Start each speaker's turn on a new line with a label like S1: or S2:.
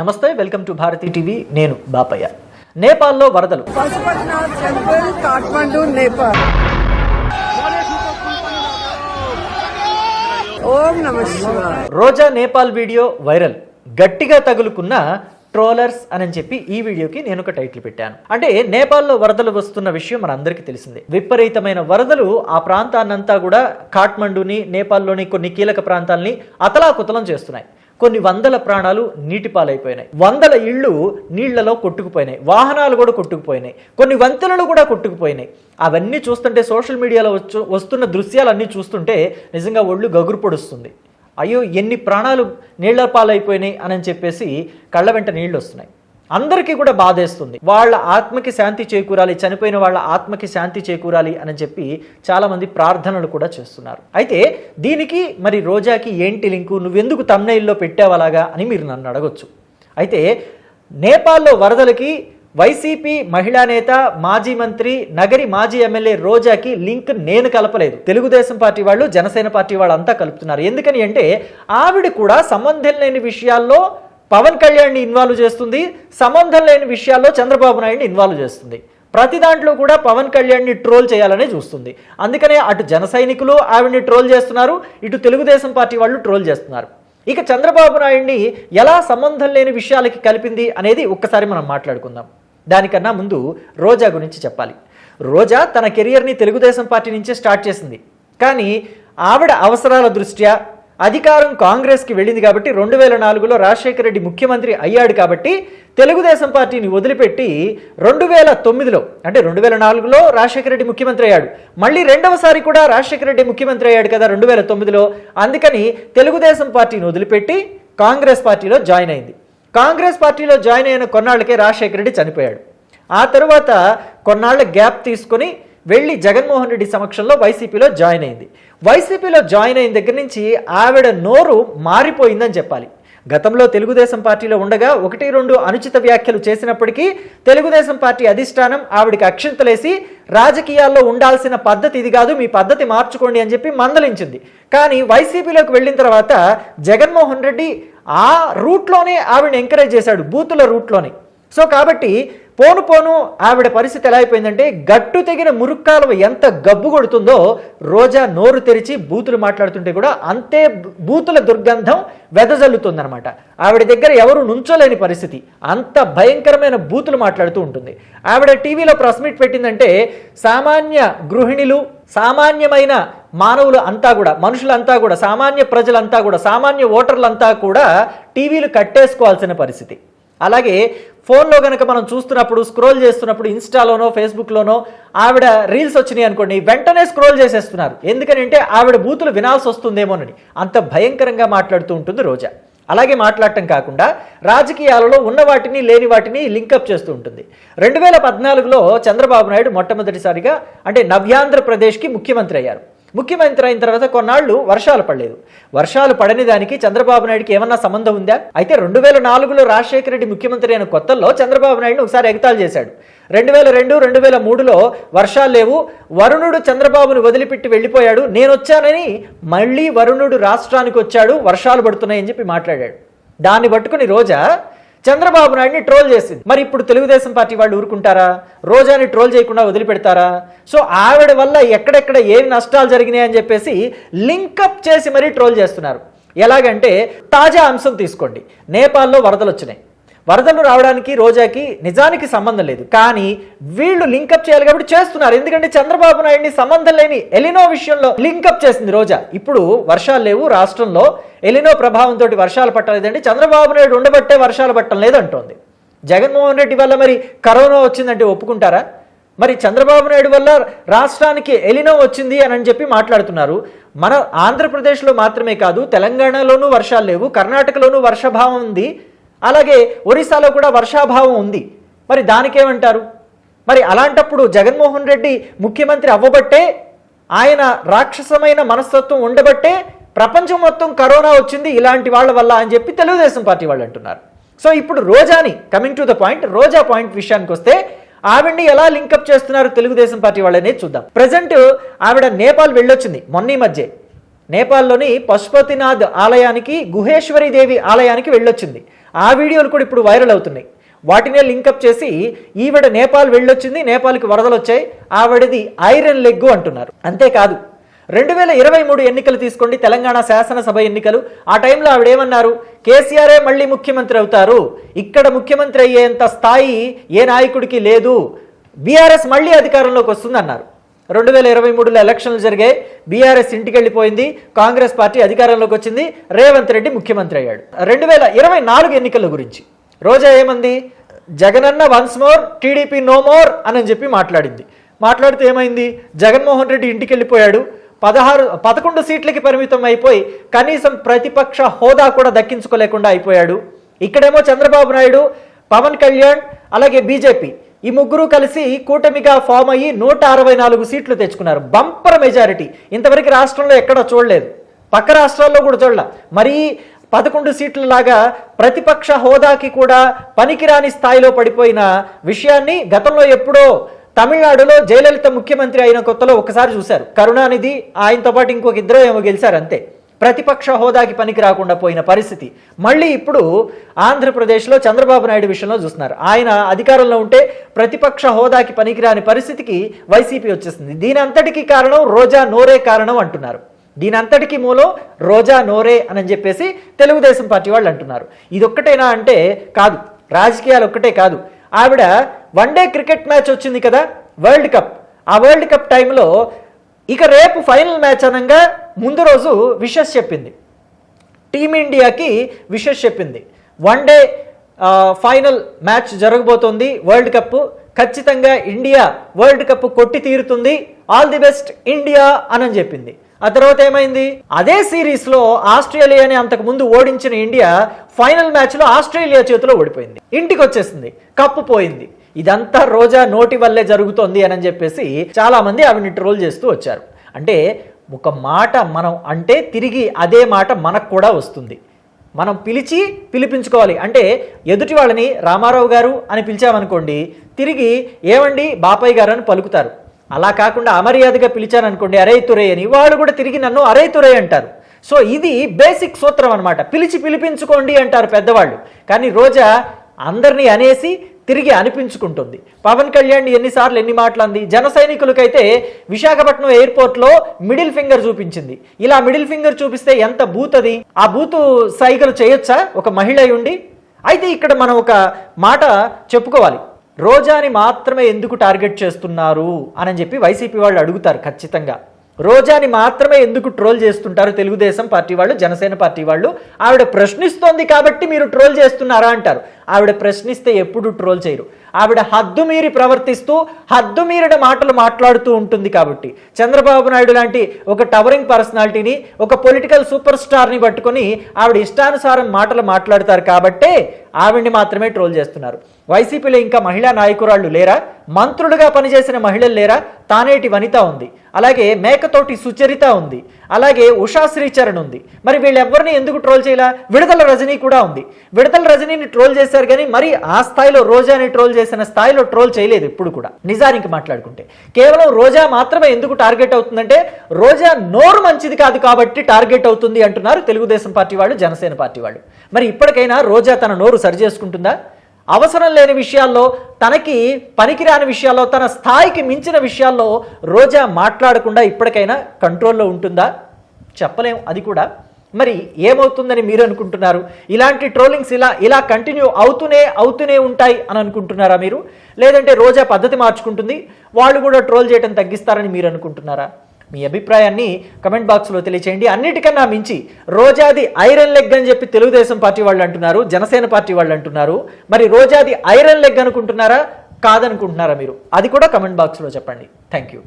S1: నమస్తే welcome to Bharati TV నేను బాపయ్య. నేపాల్లో వరదలు.
S2: పశుపతినాథ్ టెంపుల్ కాఠ్మండూ నేపాల్. ఓం నమః శివాయ.
S1: రోజా నేపాల్ వీడియో వైరల్. గట్టిగా తగులుకున్న ట్రోలర్స్ అని చెప్పి ఈ వీడియోకి నేను ఒక టైటిల్ పెట్టాను. అంటే నేపాల్లో వరదలు వస్తున్న విషయం మనందరికీ తెలిసిందే. విపరీతమైన వరదలు ఆ ప్రాంతాన్నంతా కూడా కాఠ్మండూని, నేపాల్లోని కొన్ని కీలక ప్రాంతాలని అతలాకుతలం చేస్తున్నాయి. కొన్ని వందల ప్రాణాలు నీటి పాలైపోయినాయి. వందల ఇళ్ళు నీళ్లలో కొట్టుకుపోయినాయి. వాహనాలు కూడా కొట్టుకుపోయినాయి. కొన్ని వంతెనలు కూడా కొట్టుకుపోయినాయి. అవన్నీ చూస్తుంటే, సోషల్ మీడియాలో వస్తున్న దృశ్యాలన్నీ చూస్తుంటే నిజంగా ఒళ్ళు గగురు పొడుస్తుంది. అయ్యో ఎన్ని ప్రాణాలు నీళ్ల పాలైపోయినాయి అని చెప్పేసి కళ్ళ వెంట నీళ్లు వస్తున్నాయి. అందరికీ కూడా బాధేస్తుంది. వాళ్ళ ఆత్మకి శాంతి చేకూరాలి, చనిపోయిన వాళ్ళ ఆత్మకి శాంతి చేకూరాలి అని చెప్పి చాలామంది ప్రార్థనలు కూడా చేస్తున్నారు. అయితే దీనికి మరి రోజాకి ఏంటి లింకు, నువ్వెందుకు తమ్నైల్లో పెట్టావలాగా అని మీరు నన్ను అడగొచ్చు. అయితే నేపాల్లో వరదలకి వైసీపీ మహిళా నేత, మాజీ మంత్రి, నగరి మాజీ ఎమ్మెల్యే రోజాకి లింక్ నేను కలపలేదు. తెలుగుదేశం పార్టీ వాళ్ళు, జనసేన పార్టీ వాళ్ళు అంతా కలుపుతున్నారు. ఎందుకని అంటే ఆవిడ కూడా సంబంధం లేని విషయాల్లో పవన్ కళ్యాణ్ని ఇన్వాల్వ్ చేస్తుంది, సంబంధం లేని విషయాల్లో చంద్రబాబు నాయుడిని ఇన్వాల్వ్ చేస్తుంది. ప్రతి దాంట్లో కూడా పవన్ కళ్యాణ్ని ట్రోల్ చేయాలనే చూస్తుంది. అందుకనే అటు జన సైనికులు ఆవిడ్ని ట్రోల్ చేస్తున్నారు, ఇటు తెలుగుదేశం పార్టీ వాళ్ళు ట్రోల్ చేస్తున్నారు. ఇక చంద్రబాబు నాయుడిని ఎలా సంబంధం లేని విషయాలకి కలిపింది అనేది ఒక్కసారి మనం మాట్లాడుకుందాం. దానికన్నా ముందు రోజా గురించి చెప్పాలి. రోజా తన కెరియర్ని తెలుగుదేశం పార్టీ నుంచే స్టార్ట్ చేసింది. కానీ ఆవిడ అవసరాల దృష్ట్యా అధికారం కాంగ్రెస్కి వెళ్ళింది కాబట్టి 2004లో రాజశేఖర రెడ్డి ముఖ్యమంత్రి అయ్యాడు కాబట్టి తెలుగుదేశం పార్టీని వదిలిపెట్టి 2009లో అంటే 2004లో రాజశేఖర రెడ్డి ముఖ్యమంత్రి అయ్యాడు. మళ్ళీ రెండవసారి కూడా రాజశేఖర రెడ్డి ముఖ్యమంత్రి అయ్యాడు కదా 2009లో. అందుకని తెలుగుదేశం పార్టీని వదిలిపెట్టి కాంగ్రెస్ పార్టీలో జాయిన్ అయింది. కాంగ్రెస్ పార్టీలో జాయిన్ అయిన కొన్నాళ్ళకే రాజశేఖర రెడ్డి చనిపోయాడు. ఆ తర్వాత కొన్నాళ్ళ గ్యాప్ తీసుకొని వెళ్ళి జగన్మోహన్ రెడ్డి సమక్షంలో వైసీపీలో జాయిన్ అయింది. వైసీపీలో జాయిన్ అయిన దగ్గర నుంచి ఆవిడ నోరు మారిపోయిందని చెప్పాలి. గతంలో తెలుగుదేశం పార్టీలో ఉండగా 1-2 అనుచిత వ్యాఖ్యలు చేసినప్పటికీ తెలుగుదేశం పార్టీ అధిష్టానం ఆవిడికి అక్షింతలేసి రాజకీయాల్లో ఉండాల్సిన పద్ధతి ఇది కాదు, మీ పద్ధతి మార్చుకోండి అని చెప్పి మందలించింది. కానీ వైసీపీలోకి వెళ్ళిన తర్వాత జగన్మోహన్ రెడ్డి ఆ రూట్లోనే ఆవిడని ఎంకరేజ్ చేశాడు, బూతుల రూట్లోనే. సో కాబట్టి పోను ఆవిడ పరిస్థితి ఎలా అయిపోయిందంటే, గట్టు తెగిన మురుక్కాలువ ఎంత గబ్బు కొడుతుందో రోజా నోరు తెరిచి బూతులు మాట్లాడుతుంటే కూడా అంతే బూతుల దుర్గంధం వెదజల్లుతుందనమాట. ఆవిడ దగ్గర ఎవరు నుంచోలేని పరిస్థితి, అంత భయంకరమైన బూతులు మాట్లాడుతూ ఉంటుంది. ఆవిడ టీవీలో ప్రెస్ మీట్ పెట్టిందంటే సామాన్య గృహిణులు, సామాన్యమైన మానవులు అంతా కూడా, మనుషులంతా కూడా, సామాన్య ప్రజలంతా కూడా, సామాన్య ఓటర్లంతా కూడా టీవీలు కట్టేసుకోవాల్సిన పరిస్థితి. అలాగే ఫోన్లో కనుక మనం చూస్తున్నప్పుడు, స్క్రోల్ చేస్తున్నప్పుడు, ఇన్స్టాలోనో ఫేస్బుక్లోనో ఆవిడ రీల్స్ వచ్చినాయి అనుకోండి, వెంటనే స్క్రోల్ చేసేస్తున్నారు. ఎందుకంటే ఆవిడ బూతులు వినాల్సి వస్తుందేమోనని అంత భయంకరంగా మాట్లాడుతూ ఉంటుంది రోజా. అలాగే మాట్లాడటం కాకుండా రాజకీయాలలో ఉన్న వాటిని లేని వాటిని లింకప్ చేస్తూ ఉంటుంది. 2014లో చంద్రబాబు నాయుడు మొట్టమొదటిసారిగా అంటే నవ్యాంధ్రప్రదేశ్కి ముఖ్యమంత్రి అయ్యారు. ముఖ్యమంత్రి అయిన తర్వాత కొన్నాళ్ళు వర్షాలు పడలేదు. వర్షాలు పడని దానికి చంద్రబాబు నాయుడికి ఏమన్నా సంబంధం ఉందా? అయితే 2004లో రాజశేఖర రెడ్డి ముఖ్యమంత్రి అయిన కొత్తల్లో చంద్రబాబు నాయుడిని ఒకసారి ఎగతాళి చేశాడు. 2002, 2003లో వర్షాలు లేవు, వరుణుడు చంద్రబాబును వదిలిపెట్టి వెళ్ళిపోయాడు, నేను వచ్చానని మళ్ళీ వరుణుడు రాష్ట్రానికి వచ్చాడు, వర్షాలు పడుతున్నాయని చెప్పి మాట్లాడాడు. దాన్ని పట్టుకుని రోజా చంద్రబాబు నాయుడిని ట్రోల్ చేసింది. మరి ఇప్పుడు తెలుగుదేశం పార్టీ వాళ్ళు ఊరుకుంటారా? రోజాని ట్రోల్ చేయకుండా వదిలిపెడతారా? సో ఆవిడ వల్ల ఎక్కడెక్కడ ఏమి నష్టాలు జరిగినాయి అని చెప్పేసి లింకప్ చేసి మరీ ట్రోల్ చేస్తున్నారు. ఎలాగంటే తాజా అంశం తీసుకోండి. నేపాల్లో వరదలు వచ్చినాయి. వరదలు రావడానికి రోజాకి నిజానికి సంబంధం లేదు, కానీ వీళ్ళు లింకప్ చేయాలి కాబట్టి చేస్తున్నారు. ఎందుకంటే చంద్రబాబు నాయుడిని సంబంధం లేని ఎలినో విషయంలో లింకప్ చేసింది రోజా. ఇప్పుడు వర్షాలు లేవు రాష్ట్రంలో, ఎలినో ప్రభావంతో వర్షాలు పట్టలేదంటే చంద్రబాబు నాయుడు ఉండబట్టే వర్షాలు పట్టడం లేదంటోంది. జగన్మోహన్ రెడ్డి వల్ల మరి కరోనా వచ్చిందంటే ఒప్పుకుంటారా? మరి చంద్రబాబు నాయుడు వల్ల రాష్ట్రానికి ఎలినో వచ్చింది అని చెప్పి మాట్లాడుతున్నారు. మన ఆంధ్రప్రదేశ్లో మాత్రమే కాదు, తెలంగాణలోనూ వర్షాలు లేవు, కర్ణాటకలోనూ వర్షాభావం ఉంది, అలాగే ఒరిస్సాలో కూడా వర్షాభావం ఉంది. మరి దానికేమంటారు? మరి అలాంటప్పుడు జగన్మోహన్ రెడ్డి ముఖ్యమంత్రి అవ్వబట్టే, ఆయన రాక్షసమైన మనస్తత్వం ఉండబట్టే ప్రపంచం మొత్తం కరోనా వచ్చింది ఇలాంటి వాళ్ళ వల్ల అని చెప్పి తెలుగుదేశం పార్టీ వాళ్ళు అంటున్నారు. సో ఇప్పుడు రోజాని, coming to the point, Roja point విషయానికి వస్తే ఆవిడ్ని ఎలా లింకప్ చేస్తున్నారు తెలుగుదేశం పార్టీ వాళ్ళనే చూద్దాం. ప్రజెంట్ ఆవిడ నేపాల్ వెళ్ళొచ్చింది మొన్న మధ్య. నేపాల్లోని పశుపతినాథ్ ఆలయానికి, గుహేశ్వరి దేవి ఆలయానికి వెళ్ళొచ్చింది. ఆ వీడియోలు కూడా ఇప్పుడు వైరల్ అవుతున్నాయి. వాటినే లింకప్ చేసి ఈవిడ నేపాల్ వెళ్ళొచ్చింది, నేపాల్కి వరదలు వచ్చాయి, ఆవిడది ఐరన్ లెగ్ అంటున్నారు. అంతేకాదు 2023 ఎన్నికలు తీసుకోండి, తెలంగాణ శాసనసభ ఎన్నికలు. ఆ టైంలో ఆవిడేమన్నారు, కేసీఆరే మళ్ళీ ముఖ్యమంత్రి అవుతారు, ఇక్కడ ముఖ్యమంత్రి అయ్యేంత స్థాయి ఏ నాయకుడికి లేదు, బీఆర్ఎస్ మళ్ళీ అధికారంలోకి వస్తుంది అన్నారు. 2023లో ఎలక్షన్లు జరిగాయి, బీఆర్ఎస్ ఇంటికి వెళ్ళిపోయింది, కాంగ్రెస్ పార్టీ అధికారంలోకి వచ్చింది, రేవంత్ రెడ్డి ముఖ్యమంత్రి అయ్యాడు. 2024 ఎన్నికల గురించి రోజా ఏమంది, జగనన్న once more, TDP no more అని చెప్పి మాట్లాడితే ఏమైంది, జగన్మోహన్ రెడ్డి ఇంటికి వెళ్ళిపోయాడు, 11 సీట్లకి పరిమితం అయిపోయి కనీసం ప్రతిపక్ష హోదా కూడా దక్కించుకోలేకుండా అయిపోయాడు. ఇక్కడేమో చంద్రబాబు నాయుడు, పవన్ కళ్యాణ్ అలాగే బీజేపీ ఈ ముగ్గురు కలిసి కూటమిగా ఫామ్ అయ్యి 164 సీట్లు తెచ్చుకున్నారు. Bumper majority. ఇంతవరకు రాష్ట్రంలో ఎక్కడా చూడలేదు, పక్క రాష్ట్రాల్లో కూడా చూడలే. మరీ 11 సీట్ల లాగా ప్రతిపక్ష హోదాకి కూడా పనికిరాని స్థాయిలో పడిపోయిన విషయాన్ని గతంలో ఎప్పుడో తమిళనాడులో జయలలిత ముఖ్యమంత్రి అయిన కొత్తలో ఒకసారి చూశారు. కరుణానిధి ఆయనతో పాటు ఇంకొక ఇద్దరు ఏమో గెలిచారు అంతే. ప్రతిపక్ష హోదాకి పనికి రాకుండా పోయిన పరిస్థితి మళ్ళీ ఇప్పుడు ఆంధ్రప్రదేశ్లో చంద్రబాబు నాయుడు విషయంలో చూస్తున్నారు. ఆయన అధికారంలో ఉంటే ప్రతిపక్ష హోదాకి పనికిరాని పరిస్థితికి వైసీపీ వచ్చేసింది. దీని అంతటికీ కారణం రోజా నోరే కారణం అంటున్నారు. దీని అంతటికీ మూలం రోజా నోరే అని చెప్పేసి తెలుగుదేశం పార్టీ వాళ్ళు అంటున్నారు. ఇదొక్కటేనా అంటే కాదు, రాజకీయాలు ఒక్కటే కాదు. ఆవిడ వన్డే క్రికెట్ మ్యాచ్ వచ్చింది కదా, వరల్డ్ కప్. ఆ వరల్డ్ కప్ టైంలో ఇక రేపు ఫైనల్ మ్యాచ్ అనగా ముందు రోజు విషెస్ చెప్పింది, టీమిండియాకి విషెస్ చెప్పింది. వన్డే ఫైనల్ మ్యాచ్ జరగబోతోంది, వరల్డ్ కప్ ఖచ్చితంగా ఇండియా వరల్డ్ కప్ కొట్టి తీరుతుంది, ఆల్ ది బెస్ట్ ఇండియా అని చెప్పింది. ఆ తర్వాత ఏమైంది, అదే సిరీస్లో ఆస్ట్రేలియాని అంతకు ముందు ఓడించిన ఇండియా ఫైనల్ మ్యాచ్లో ఆస్ట్రేలియా చేతిలో ఓడిపోయింది, ఇంటికి వచ్చేసింది, కప్పు పోయింది. ఇదంతా రోజా నోటి వల్లే జరుగుతోంది అని చెప్పేసి చాలా మంది ఆవిడని ట్రోల్ చేస్తూ వచ్చారు. అంటే ఒక మాట మనం అంటే తిరిగి అదే మాట మనకు కూడా వస్తుంది. మనం పిలిపించుకోవాలి. అంటే ఎదుటి వాళ్ళని రామారావు గారు అని పిలిచామనుకోండి, తిరిగి ఏమండి బాపయ్య గారు అని పలుకుతారు. అలా కాకుండా అమర్యాదగా పిలిచాననుకోండి అరే తురే అని, వాళ్ళు కూడా తిరిగి నన్ను అరే తురే అంటారు. సో ఇది బేసిక్ సూత్రం అనమాట. పిలిపించుకోండి అంటారు పెద్దవాళ్ళు, కానీ రోజా అందరినీ అనేసి తిరిగి అనిపించుకుంటుంది. పవన్ కళ్యాణ్ ఎన్నిసార్లు ఎన్ని మాటలు అంది. జన సైనికులకైతే విశాఖపట్నం ఎయిర్పోర్ట్లో మిడిల్ ఫింగర్ చూపించింది. ఇలా మిడిల్ ఫింగర్ చూపిస్తే ఎంత బూత్ అది, ఆ బూతు సైకిల్ చేయొచ్చా ఒక మహిళ ఉండి? అయితే ఇక్కడ మనం ఒక మాట చెప్పుకోవాలి, రోజాని మాత్రమే ఎందుకు టార్గెట్ చేస్తున్నారు అని చెప్పి వైసీపీ వాళ్ళు అడుగుతారు ఖచ్చితంగా. రోజాని మాత్రమే ఎందుకు ట్రోల్ చేస్తుంటారు తెలుగుదేశం పార్టీ వాళ్ళు, జనసేన పార్టీ వాళ్ళు? ఆవిడ ప్రశ్నిస్తోంది కాబట్టి మీరు ట్రోల్ చేస్తున్నారా అంటారు. ఆవిడ ప్రశ్నిస్తే ఎప్పుడు ట్రోల్ చేయరు. ఆవిడ హద్దు మీరి ప్రవర్తిస్తూ హద్దు మీరిన మాటలు మాట్లాడుతూ ఉంటుంది కాబట్టి. చంద్రబాబు నాయుడు లాంటి ఒక టవరింగ్ పర్సనాలిటీని, ఒక పొలిటికల్ సూపర్ స్టార్ని పట్టుకొని ఆవిడ ఇష్టానుసారం మాటలు మాట్లాడతారు కాబట్టే ఆవిడ్ని మాత్రమే ట్రోల్ చేస్తున్నారు. వైసీపీలో ఇంకా మహిళా నాయకురాళ్ళు లేరా? మంత్రులుగా పనిచేసిన మహిళలు లేరా? తానేటి వనిత ఉంది, అలాగే మేకతోటి సుచరిత ఉంది, అలాగే ఉషా శ్రీచరణ్ ఉంది. మరి వీళ్ళెవ్వరిని ఎందుకు ట్రోల్ చేయాల? విడుదల రజనీ కూడా ఉంది. విడుదల రజనీని ట్రోల్ చేశారు కానీ మరి ఆ స్థాయిలో రోజాని ట్రోల్ చేసిన స్థాయిలో ట్రోల్ చేయలేదు ఇప్పుడు కూడా. నిజానికి మాట్లాడుకుంటే కేవలం రోజా మాత్రమే ఎందుకు టార్గెట్ అవుతుందంటే రోజా నోరు మంచిది కాదు కాబట్టి టార్గెట్ అవుతుంది అంటున్నారు తెలుగుదేశం పార్టీ వాళ్ళు, జనసేన పార్టీ వాళ్ళు. మరి ఇప్పటికైనా రోజా తన నోరు సరి చేసుకుంటుందా? అవసరం లేని విషయాల్లో, తనకి పనికిరాని విషయాల్లో, తన స్థాయికి మించిన విషయాల్లో రోజా మాట్లాడకుండా ఇప్పటికైనా కంట్రోల్లో ఉంటుందా? చెప్పలేం అది కూడా. మరి ఏమవుతుందని మీరు అనుకుంటున్నారు? ఇలాంటి ట్రోలింగ్స్ ఇలా కంటిన్యూ అవుతూనే ఉంటాయి అని అనుకుంటున్నారా మీరు? లేదంటే రోజా పద్ధతి మార్చుకుంటుంది, వాళ్ళు కూడా ట్రోల్ చేయడం తగ్గిస్తారని మీరు అనుకుంటున్నారా? మీ అభిప్రాయాన్ని కమెంట్ బాక్స్లో తెలియచేయండి. అన్నిటికన్నా మించి రోజాది ఐరన్ లెగ్ అని చెప్పి తెలుగుదేశం పార్టీ వాళ్ళు అంటున్నారు, జనసేన పార్టీ వాళ్ళు అంటున్నారు. మరి రోజాది ఐరన్ లెగ్ అనుకుంటున్నారా, కాదనుకుంటున్నారా మీరు? అది కూడా కమెంట్ బాక్స్లో చెప్పండి. Thank you.